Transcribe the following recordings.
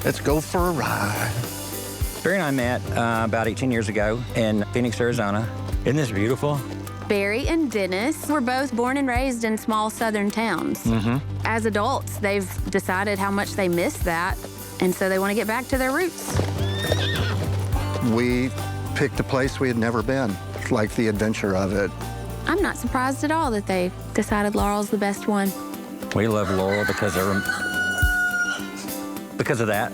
Let's go for a ride. Barry and I met about 18 years ago in Phoenix, Arizona. Isn't this beautiful? Barry and Dennis were both born and raised in small southern towns. As adults, they've decided how much they miss that, and so they want to get back to their roots. We picked a place we had never been, like the adventure of it. I'm not surprised at all that they decided Laurel's the best one. We love Laurel because of that.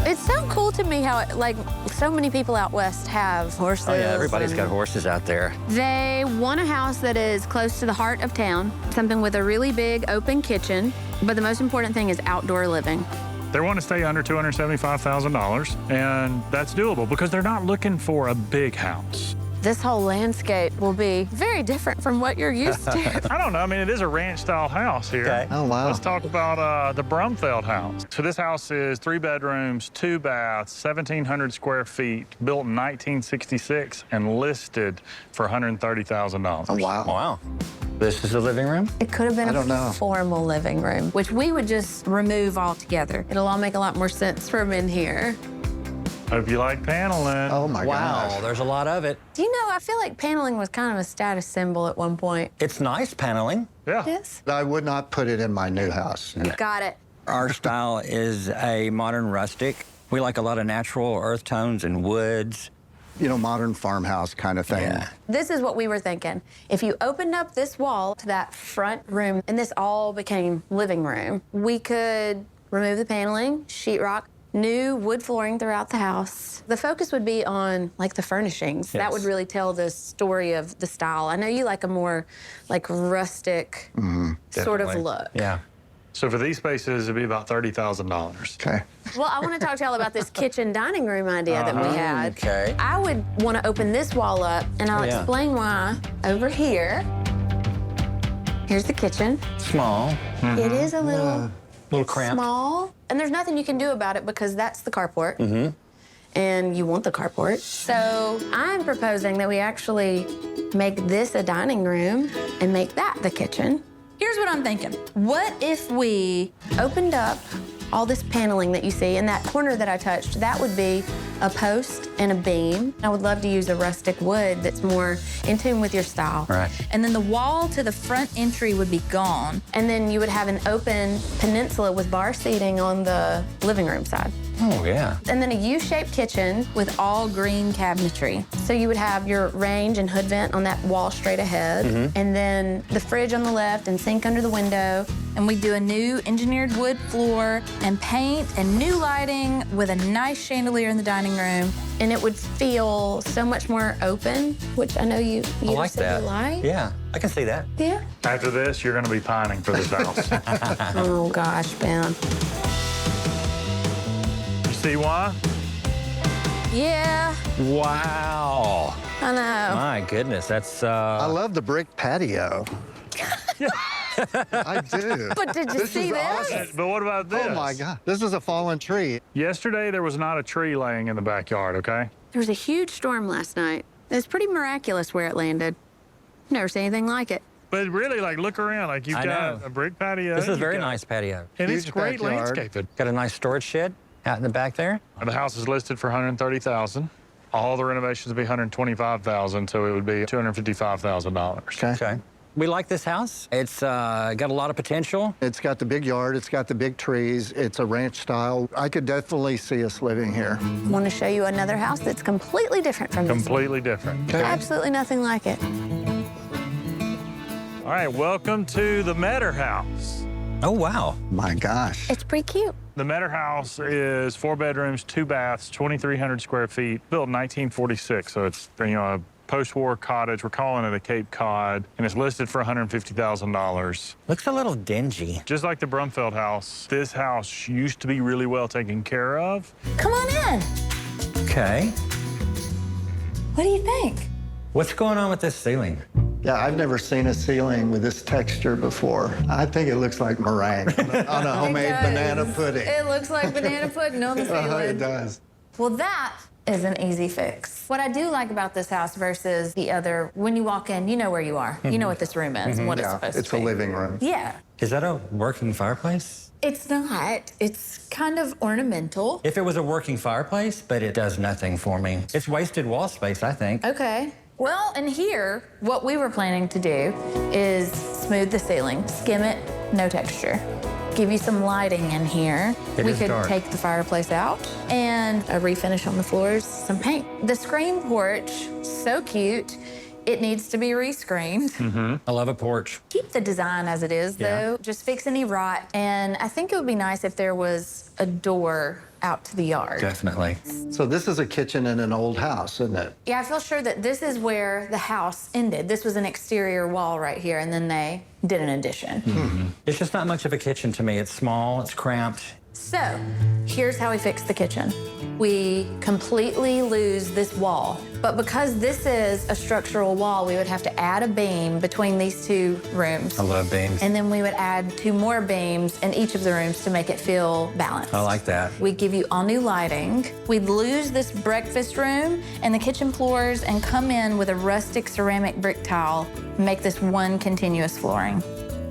It's so cool to me how, like, so many people out west have horses. Oh, yeah, everybody's got horses out there. They want a house that is close to the heart of town, something with a really big open kitchen, but the most important thing is outdoor living. They want to stay under $275,000, and that's doable because they're not looking for a big house. This whole landscape will be very different from what you're used to. I don't know. I mean, it is a ranch-style house here. Okay. Oh, wow. Let's talk about the Brumfeld house. So this house is 3 bedrooms, 2 baths, 1,700 square feet, built in 1966 and listed for $130,000. Oh, wow. Wow. This is the living room? It could have been I don't know. formal living room, which we would just remove altogether. It'll all make a lot more sense from in here. Hope you like paneling. Oh, my Wow, gosh. there's a lot of it. Do you know, I feel like paneling was kind of a status symbol at one point. It's nice paneling. Yeah. Yes. I would not put it in my new house. Got it. Our style is a modern rustic. We like a lot of natural earth tones and woods. You know, modern farmhouse kind of thing. Yeah. This is what we were thinking. If you opened up this wall to that front room and this all became living room, we could remove the paneling, sheetrock, new wood flooring throughout the house. The focus would be on, like, the furnishings. That would really tell the story of the style. I know you like a more, like, rustic sort of Definitely. look. Yeah. So for these spaces, it'd be about $30,000. Okay. Well, I want to talk to y'all about this kitchen dining room idea that we had. Okay. I would want to open this wall up, and I'll Yeah. explain why. Over here, here's the kitchen. Small, It is a little little cramped. small, and there's nothing you can do about it because that's the carport. And you want the carport. So I'm proposing that we actually make this a dining room and make that the kitchen. Here's what I'm thinking. What if we opened up all this paneling that you see, and that corner that I touched, that would be a post and a beam. I would love to use a rustic wood that's more in tune with your style. Right. And then the wall to the front entry would be gone. And then you would have an open peninsula with bar seating on the living room side. Oh, yeah. And then a U-shaped kitchen. With all green cabinetry. So you would have your range and hood vent on that wall straight ahead, and then the fridge on the left and sink under the window. And we do a new engineered wood floor and paint and new lighting with a nice chandelier in the dining room. And it would feel so much more open, which I know you I like said that. you like. Yeah, I can see that. Yeah. After this, you're going to be pining for this house. Oh, gosh, Ben. You see why? Yeah, Wow. I know. My goodness, that's, I love the brick patio. I do. But did you This see is this? awesome. But what about this? Oh, my God. This is a fallen tree. Yesterday, there was not a tree laying in the backyard, okay? There was a huge storm last night. It was pretty miraculous where it landed. Never seen anything like it. But really, like, look around. Like, you've I got know. a brick patio. this is a you've very got- nice patio. And it's Huge great backyard. landscaping. Got a nice storage shed out in the back there. The house is listed for $130,000. All the renovations would be $125,000, so it would be $255,000. Okay. Okay. We like this house. It's got a lot of potential. It's got the big yard. It's got the big trees. It's a ranch style. I could definitely see us living here. I want to show you another house that's completely different from this one. Completely different. Absolutely nothing like it. All right, welcome to the Meador house. Oh, wow. My gosh. It's pretty cute. The Meador house is 4 bedrooms, 2 baths, 2,300 square feet, built in 1946. So it's, you know, a post-war cottage. We're calling it a Cape Cod, and it's listed for $150,000. Looks a little dingy. Just like the Brumfeld house, this house used to be really well taken care of. Come on in. Okay. What do you think? What's going on with this ceiling? Yeah, I've never seen a ceiling with this texture before. I think it looks like meringue on a homemade banana pudding. It looks like banana pudding on the It ceiling. does. Well, that is an easy fix. What I do like about this house versus the other, when you walk in, you know where you are. You know what this room is and what it's supposed It's to a be. living room. Yeah. Is that a working fireplace? It's not. It's kind of ornamental. If it was a working fireplace, but it does nothing for me. It's wasted wall space, I think. Okay. Well, in here, what we were planning to do is smooth the ceiling, skim it, no texture. Give you some lighting in here. It We is could dark. take the fireplace out and a refinish on the floors, some paint. The screen porch, so cute. It needs to be re-screened. I love a porch. Keep the design as it is, though. Just fix any rot. And I think it would be nice if there was a door out to the yard. Definitely. So this is a kitchen in an old house, isn't it? Yeah, I feel sure that this is where the house ended. This was an exterior wall right here, and then they did an addition. It's just not much of a kitchen to me. It's small, it's cramped. So, here's how we fix the kitchen. We completely lose this wall, but because this is a structural wall, we would have to add a beam between these two rooms. I love beams. And then we would add 2 more beams in each of the rooms to make it feel balanced. I like that. We'd give you all new lighting. We'd lose this breakfast room and the kitchen floors and come in with a rustic ceramic brick tile, make this one continuous flooring.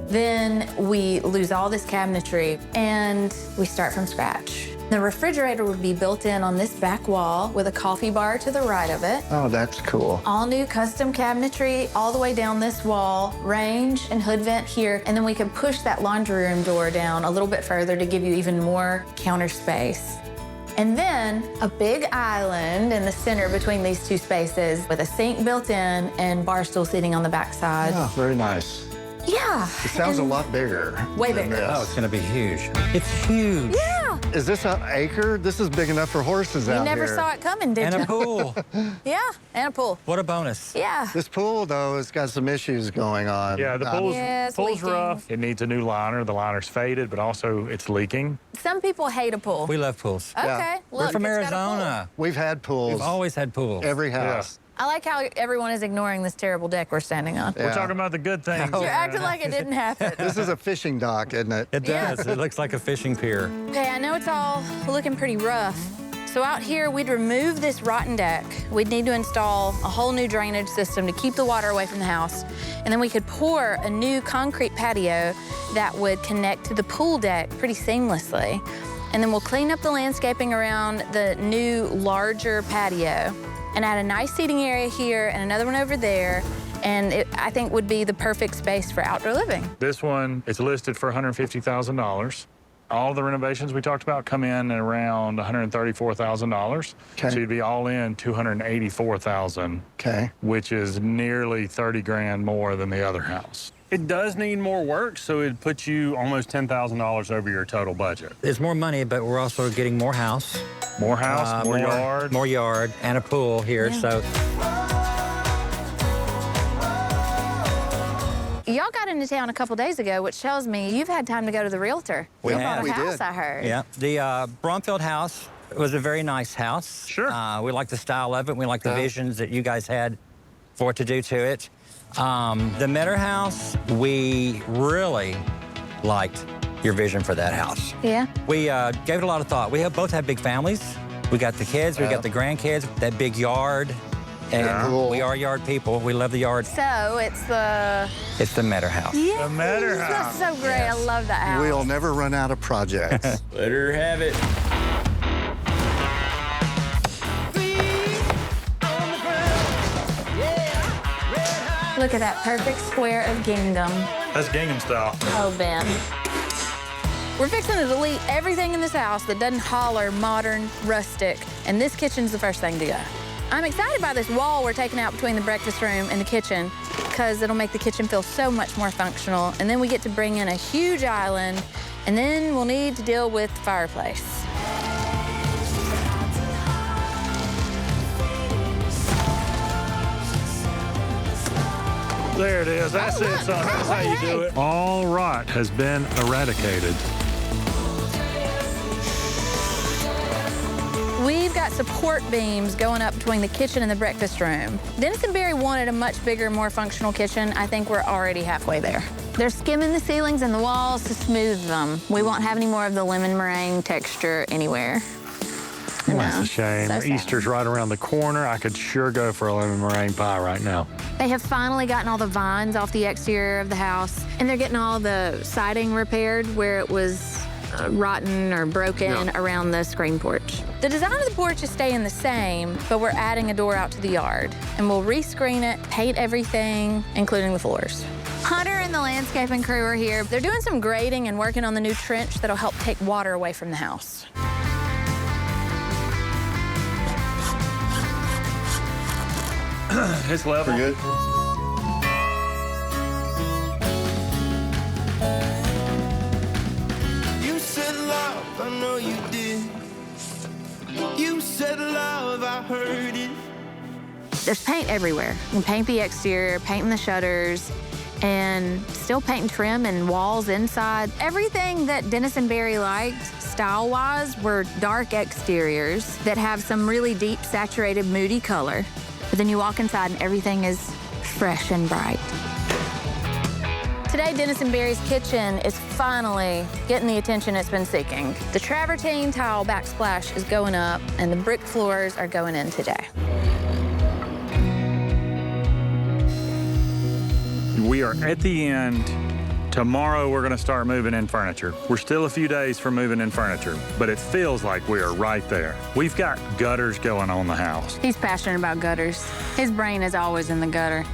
Then we lose all this cabinetry and we start from scratch. The refrigerator would be built in on this back wall with a coffee bar to the right of it. Oh, that's cool. All new custom cabinetry all the way down this wall, range and hood vent here, and then we could push that laundry room door down a little bit further to give you even more counter space. And then a big island in the center between these 2 spaces with a sink built in and bar stool seating on the back side. Oh, very nice. Yeah. It sounds a and lot bigger. Way than bigger. Oh, this. it's gonna be huge. It's huge. Yeah. Is this an acre? This is big enough for horses out You never here. saw it coming, did And you? a pool. Yeah, and a pool. What a bonus. Yeah. This pool, though, has got some issues going on. Yeah, the pool's, Yeah, it's pool's leaking. rough. It needs a new liner. The liner's faded, but also it's leaking. Some people hate a pool. We love pools. Okay, Yeah. look, We're from it's got a pool. Arizona. We've had pools. We've always had pools. Every house. I like how everyone is ignoring this terrible deck we're standing on. Yeah. We're talking about the good things. You're acting like it didn't happen. This is a fishing dock, isn't it? It does. It looks like a fishing pier. Okay, I know it's all looking pretty rough. So out here, we'd remove this rotten deck. We'd need to install a whole new drainage system to keep the water away from the house. And then we could pour a new concrete patio that would connect to the pool deck pretty seamlessly. And then we'll clean up the landscaping around the new, larger patio and add a nice seating area here and another one over there. And it, I think, would be the perfect space for outdoor living. This one is listed for $150,000. All the renovations we talked about come in at around $134,000. Okay. So you'd be all in $284,000, Okay. which is nearly 30 grand more than the other house. It does need more work, so it puts you almost $10,000 over your total budget. It's more money, but we're also getting more house. More house, more yard. More yard, and a pool here, Yeah. so. Y'all got into town a couple days ago, which tells me you've had time to go to the realtor. We You have. bought We a house, did. I heard. Yeah, the Brumfeld house was a very nice house. Sure. We like the style of it. We like the visions that you guys had for it to do to it. The Meador house, we really liked your vision for that house. Yeah. We gave it a lot of thought. We both have big families. We got the kids, we got the grandkids, that big yard. And Cool. we are yard people. We love the yard. So it's the. It's the Meador house. Yeah. The Meador That's house. so great. I love that house. We'll never run out of projects. Let her have it. Look at that perfect square of gingham. That's gingham style. Oh, Ben. We're fixing to delete everything in this house that doesn't holler modern, rustic, and this kitchen's the first thing to go. I'm excited by this wall we're taking out between the breakfast room and the kitchen because it'll make the kitchen feel so much more functional. And then we get to bring in a huge island, and then we'll need to deal with the fireplace. There it is. That's it, son. That's how you do it. All rot has been eradicated. We've got support beams going up between the kitchen and the breakfast room. Dennis and Barry wanted a much bigger, more functional kitchen. I think we're already halfway there. They're skimming the ceilings and the walls to smooth them. We won't have any more of the lemon meringue texture anywhere. That's a shame. So sad. Easter's right around the corner. I could sure go for a lemon meringue pie right now. They have finally gotten all the vines off the exterior of the house, and they're getting all the siding repaired where it was rotten or broken around the screen porch. The design of the porch is staying the same, but we're adding a door out to the yard, and we'll rescreen it, paint everything, including the floors. Hunter and the landscaping crew are here. They're doing some grading and working on the new trench that'll help take water away from the house. It's level. We're good? You said love, I know you did. You said love, I heard it. There's paint everywhere. You can paint the exterior, painting the shutters, and still painting trim and walls inside. Everything that Dennis and Barry liked, style-wise, were dark exteriors that have some really deep, saturated, moody color. But then you walk inside and everything is fresh and bright. Today, Dennis and Barry's kitchen is finally getting the attention it's been seeking. The travertine tile backsplash is going up, and the brick floors are going in today. We are at the end. Tomorrow, we're gonna start moving in furniture. We're still a few days from moving in furniture, but it feels like we are right there. We've got gutters going on the house. He's passionate about gutters. His brain is always in the gutter.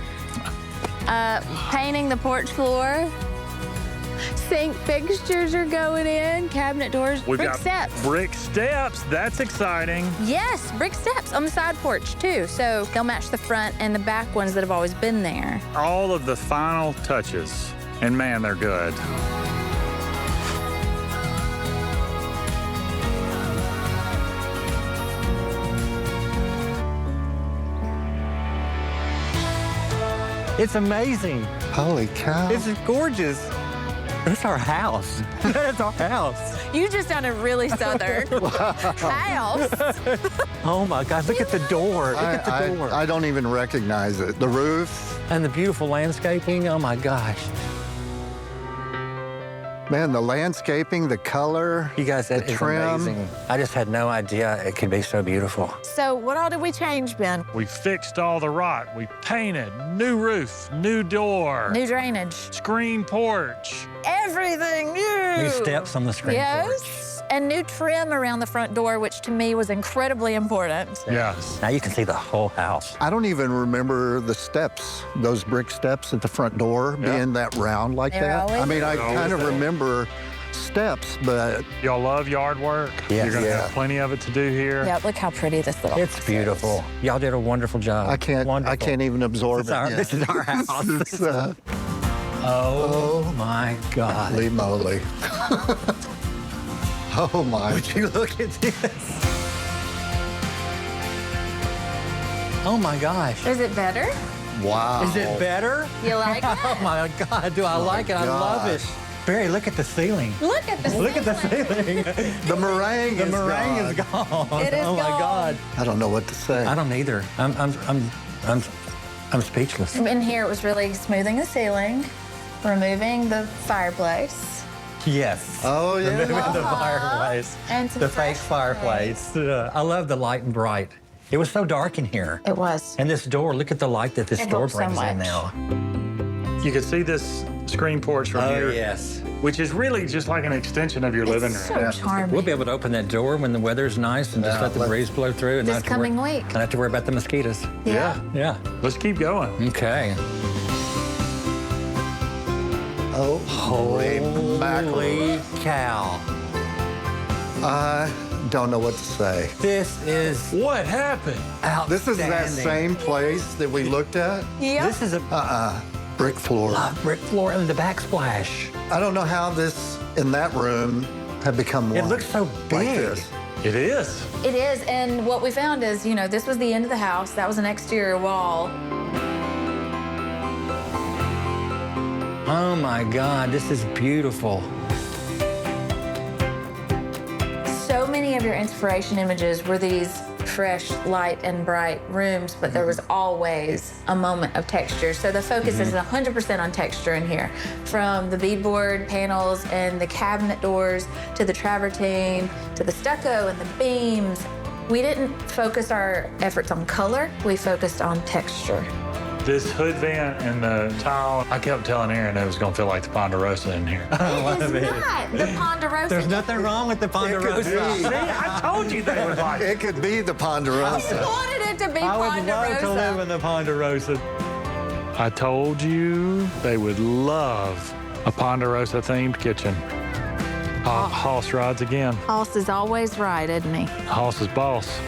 Painting the porch floor. Sink fixtures are going in, cabinet doors, We've brick got steps. brick steps, that's exciting. Yes, brick steps on the side porch too. So they'll match the front and the back ones that have always been there. All of the final touches, and man, they're good. It's amazing. Holy cow. This is gorgeous. That's our house. That's our house. You just sounded really southern. House. Oh my God, look at the door. Look at the door. I don't even recognize it. The roof, And the beautiful landscaping. Oh my gosh. man, the landscaping, the color, You guys, that the is trim. amazing. I just had no idea it could be so beautiful. So what all did we change, Ben? We fixed all the rot. We painted, new roof, new door, New drainage. screen porch. Everything new. New steps on the screen porch. Yes. And new trim around the front door, which to me was incredibly important. Yes. Now you can see the whole house. I don't even remember the steps, those brick steps at the front door being that round like They were that. I always mean, I there. kind of remember steps, but Y'all love yard work. Yes. You're gonna Yeah. have plenty of it to do here. Yeah, look how pretty this little It's house beautiful. Y'all did a wonderful job. I can't Wonderful. even absorb This is it. our yet. house. It's, Oh my God. holy moly. Oh my. Would you look at this? Oh my gosh. Is it better? Wow. Is it better? You like it? Oh my God, do I like it? I love it. gosh. Barry, look at the ceiling. Look at this. Look at the ceiling. The meringue The is meringue gone. is gone. It is oh my gone. God. I don't know what to say. I don't either. I'm speechless. In here, it was really smoothing the ceiling, removing the fireplace. Yes. Oh, yeah. Removing the fireplace. And some the fake fresh fireplace. I love the light and bright. It was so dark in here. It was. And this door, look at the light that this It door helps so brings in much. now. You can see this screen porch from Oh, here, yes. which is really just like an extension of your living It's room. so charming. We'll be able to open that door when the weather's nice and just Yeah, let the breeze blow through. And This not have to coming worry, week. Not have to worry about the mosquitoes. Yeah. Yeah. Let's keep going. Okay. Oh, holy mackerel. Holy cow. I don't know what to say. This is What happened? outstanding. This is that same place that we looked at? Yep. This is a Brick floor. brick floor and the backsplash. I don't know how this in that room had become It one looks so like big. this. It is. It is, and what we found is, you know, this was the end of the house. That was an exterior wall. Oh my God, this is beautiful. So many of your inspiration images were these fresh, light, and bright rooms, but there was always a moment of texture. So the focus is 100% on texture in here, from the beadboard panels and the cabinet doors to the travertine to the stucco and the beams. We didn't focus our efforts on color, we focused on texture. This hood vent and the tile, I kept telling Erin it was going to feel like the Ponderosa in here. It is not the Ponderosa. There's nothing wrong with the Ponderosa. See, I told you they would like it. It could be the I Ponderosa. wanted it to be I would love to live Ponderosa. in the Ponderosa. I told you they would love a Ponderosa themed kitchen. Hoss rides again. Hoss is always right, isn't he? Hoss is boss.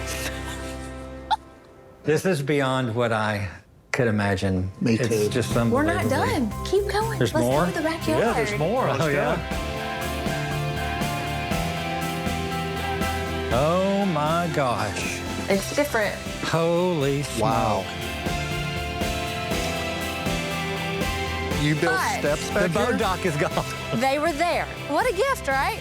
This is beyond what I could imagine. Me too. It's just We're unbelievable. not done. Keep going. There's Let's more? go to the backyard. Yeah, there's more. Let's Oh, go. yeah? Oh, my gosh. It's different. Holy smoke. Wow. You built But steps The back boat here? dock is gone. They were there. What a gift, right?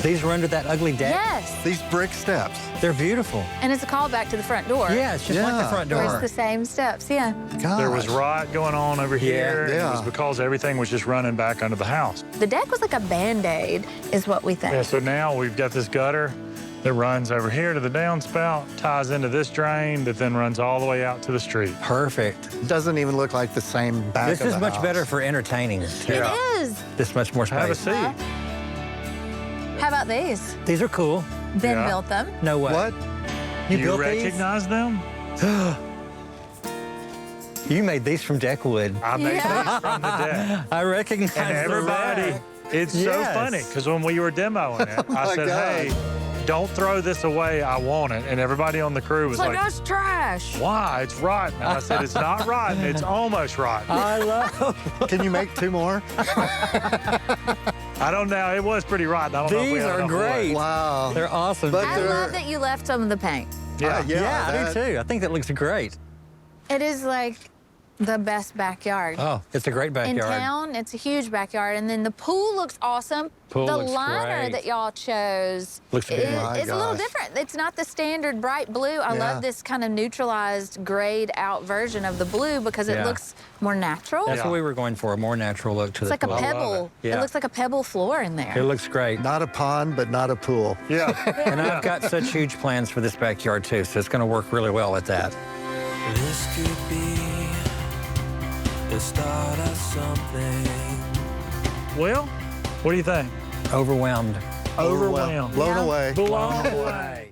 These were under that ugly deck? Yes. These brick steps. They're beautiful. And it's a callback to the front door. Yeah, it's just like the Yeah. front Where door. it's the same steps, yeah. Gosh. There was rot going on over here. and Yeah. It was because everything was just running back under the house. The deck was like a Band-Aid, is what we think. Yeah, so now we've got this gutter that runs over here to the downspout, ties into this drain that then runs all the way out to the street. Perfect. It doesn't even look like the same back This of is the much house. better for entertaining. too. Yeah. It is. This much more Have a space. seat. How about these? These are cool. Ben Yeah. built them. No way. What? You You built these? recognize them? You made these from deck wood. I made Yeah. these from the deck. I recognize And the everybody, rack. it's so Yes. funny because when we were demoing it, I my said, God. hey, don't throw this away. I want it. And everybody on the crew was It's like, like, that's trash. why? It's rotten. And I said, it's not rotten. It's almost rotten. I love Can you make 2 more? I don't know. It was pretty rotten. I don't know if we These had are enough wood. great. Wow. They're awesome. But I they're- love that you left some of the paint. Yeah. yeah, I that- do too. I think that looks great. It is like the best backyard. Oh, it's a great In backyard. town, it's a huge backyard, and then the pool looks awesome. Pool the looks liner great. that y'all chose Looks is, good. My is a little gosh. different. It's not the standard bright blue. I Yeah. love this kind of neutralized, grayed out version of the blue because it Yeah. looks more natural. That's Yeah. what we were going for, a more natural look to It's the like a pool. pebble. Yeah. It looks like a pebble floor in there. It looks great. Not a pond, but not a pool. Yeah. And I've got such huge plans for this backyard too, so it's going to work really well at that. This could be the start of something. Well, what do you think? Overwhelmed. Overwhelmed. Blown Yeah. away. Blown away.